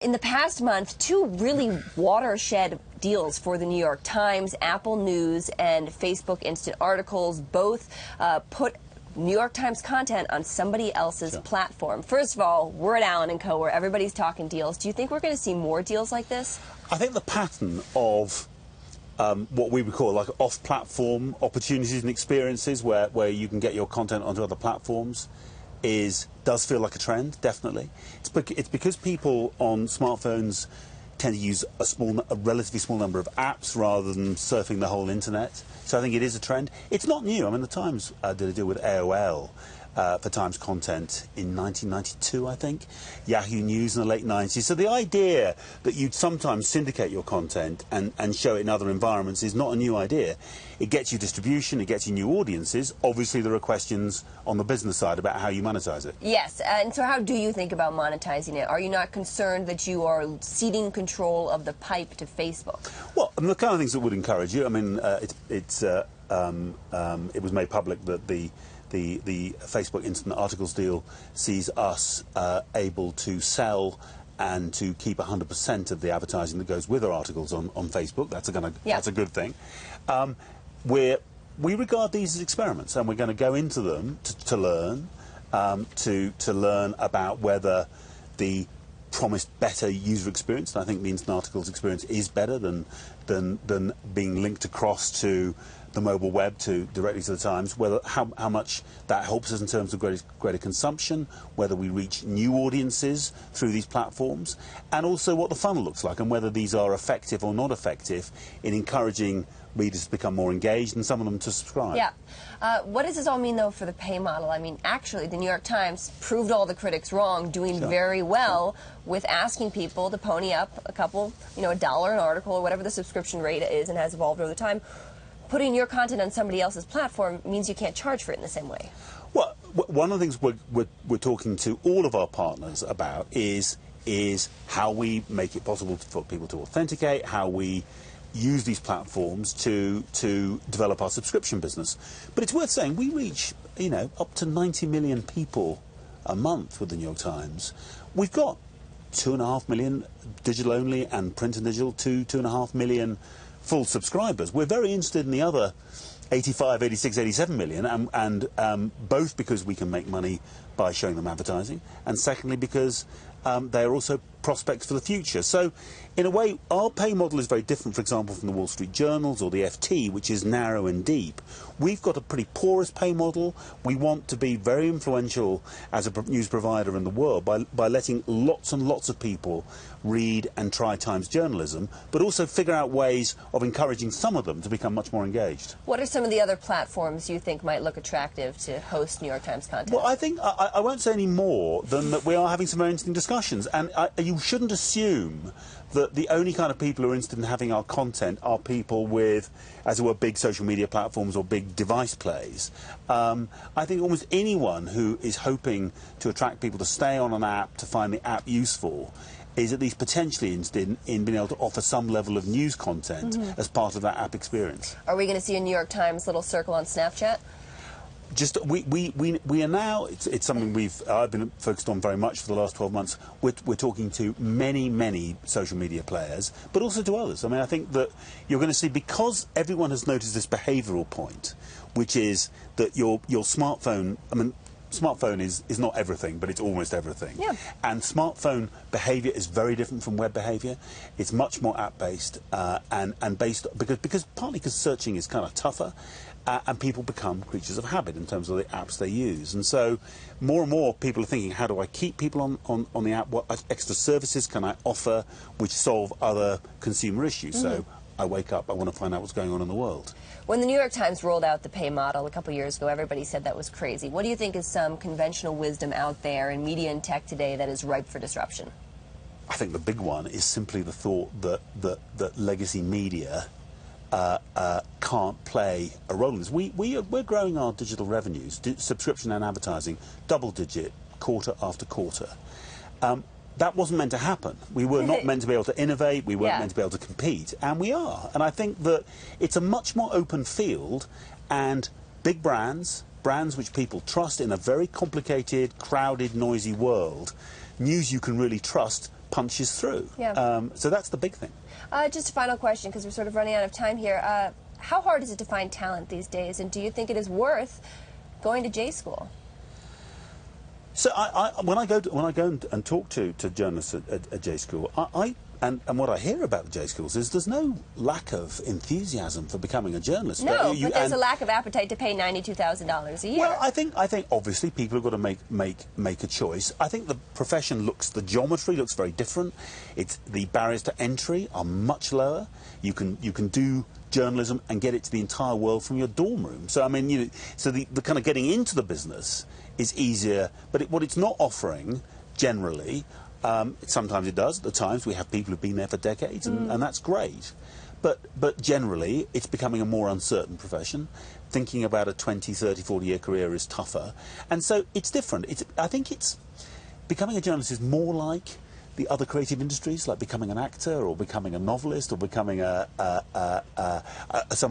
In the past month, two really watershed deals for the New York Times, Apple News, and Facebook Instant Articles both put New York Times content on somebody else's platform. First of all, we're at Allen & Co., where everybody's talking deals. Do you think we're going to see more deals like this? I think the pattern of what we would call like off-platform opportunities and experiences where you can get your content onto other platforms does feel like a trend, definitely. It's because people on smartphones tend to use a relatively small number of apps rather than surfing the whole internet. So I think it is a trend. It's not new. I mean, the Times did a deal with AOL for Times content in 1992, I think. Yahoo News in the late 90s. So the idea that you'd sometimes syndicate your content and show it in other environments is not a new idea. It gets you distribution, it gets you new audiences. Obviously, there are questions on the business side about how you monetize it. Yes, and so how do you think about monetizing it? Are you not concerned that you are ceding control of the pipe to Facebook? Well, I mean, the kind of things that would encourage you. I mean, it was made public that the Facebook Instant Articles deal sees us able to sell and to keep 100% of the advertising that goes with our articles on Facebook. That's a good thing. We regard these as experiments, and we're going to go into them to learn, to learn about whether the promised better user experience. And I think the Instant Articles experience is better than being linked across to the mobile web directly to the Times, whether how much that helps us in terms of greater consumption, whether we reach new audiences through these platforms, and also what the funnel looks like and whether these are effective or not effective in encouraging readers to become more engaged and some of them to subscribe. Yeah. What does this all mean, though, for the pay model? I mean, actually, the New York Times proved all the critics wrong, doing very well with asking people to pony up a couple, $1 an article or whatever the subscription rate is and has evolved over the time. Putting your content on somebody else's platform means you can't charge for it in the same way. Well, one of the things we're talking to all of our partners about is how we make it possible for people to authenticate, how we use these platforms to develop our subscription business. But it's worth saying we reach, up to 90 million people a month with the New York Times. We've got 2.5 million digital only and print and digital, 2.5 million full subscribers. We're very interested in the other 85, 86, 87 million, and both because we can make money by showing them advertising, and secondly because they are also prospects for the future. So, in a way, our pay model is very different, for example, from the Wall Street Journals or the FT, which is narrow and deep. We've got a pretty porous pay model. We want to be very influential as a news provider in the world by letting lots and lots of people read and try Times journalism, but also figure out ways of encouraging some of them to become much more engaged. What are some of the other platforms you think might look attractive to host New York Times content? Well, I think I won't say any more than that we are having some very interesting discussions, and you shouldn't assume that the only kind of people who are interested in having our content are people with, as it were, big social media platforms or big device plays. I think almost anyone who is hoping to attract people to stay on an app, to find the app useful, is at least potentially interested in being able to offer some level of news content as part of that app experience. Are we going to see a New York Times little circle on Snapchat? We are now, it's something I've been focused on very much for the last 12 months. We're talking to many social media players, but also to others. I mean, I think that you're going to see, because everyone has noticed this behavioural point, which is that your smartphone, smartphone is not everything, but it's almost everything. Yeah. And smartphone behaviour is very different from web behaviour. It's much more app-based and based, partly because searching is kind of tougher. And people become creatures of habit in terms of the apps they use. And so more and more people are thinking, how do I keep people on the app? What extra services can I offer which solve other consumer issues? So I wake up, I want to find out what's going on in the world. When the New York Times rolled out the pay model a couple years ago, everybody said that was crazy. What do you think is some conventional wisdom out there in media and tech today that is ripe for disruption? I think the big one is simply the thought that legacy media can't play a role in this. We're growing our digital revenues, subscription and advertising, double-digit, quarter after quarter. That wasn't meant to happen. We were not meant to be able to innovate, we weren't meant to be able to compete, and we are. And I think that it's a much more open field, and big brands which people trust in a very complicated, crowded, noisy world, news you can really trust punches through. Yeah. So that's the big thing. Just a final question, because we're sort of running out of time here. How hard is it to find talent these days, and do you think it is worth going to J school? So when I go and talk to journalists at J school, and what I hear about the J schools is there's no lack of enthusiasm for becoming a journalist. No, but there's a lack of appetite to pay $92,000 a year. Well, I think obviously people have got to make a choice. I think the profession the geometry looks very different. The barriers to entry are much lower. You can do journalism and get it to the entire world from your dorm room. So I mean, so the kind of getting into the business is easier. But what it's not offering generally. Sometimes it does. At times we have people who've been there for decades, and that's great. But generally, it's becoming a more uncertain profession. Thinking about a 20, 30, 40-year career is tougher. And so it's different. I think becoming a journalist is more like the other creative industries, like becoming an actor or becoming a novelist or becoming some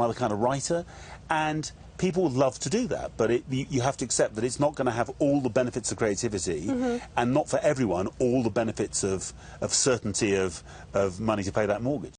other kind of writer. And people would love to do that, but you have to accept that it's not going to have all the benefits of creativity, and not for everyone all the benefits of certainty of money to pay that mortgage.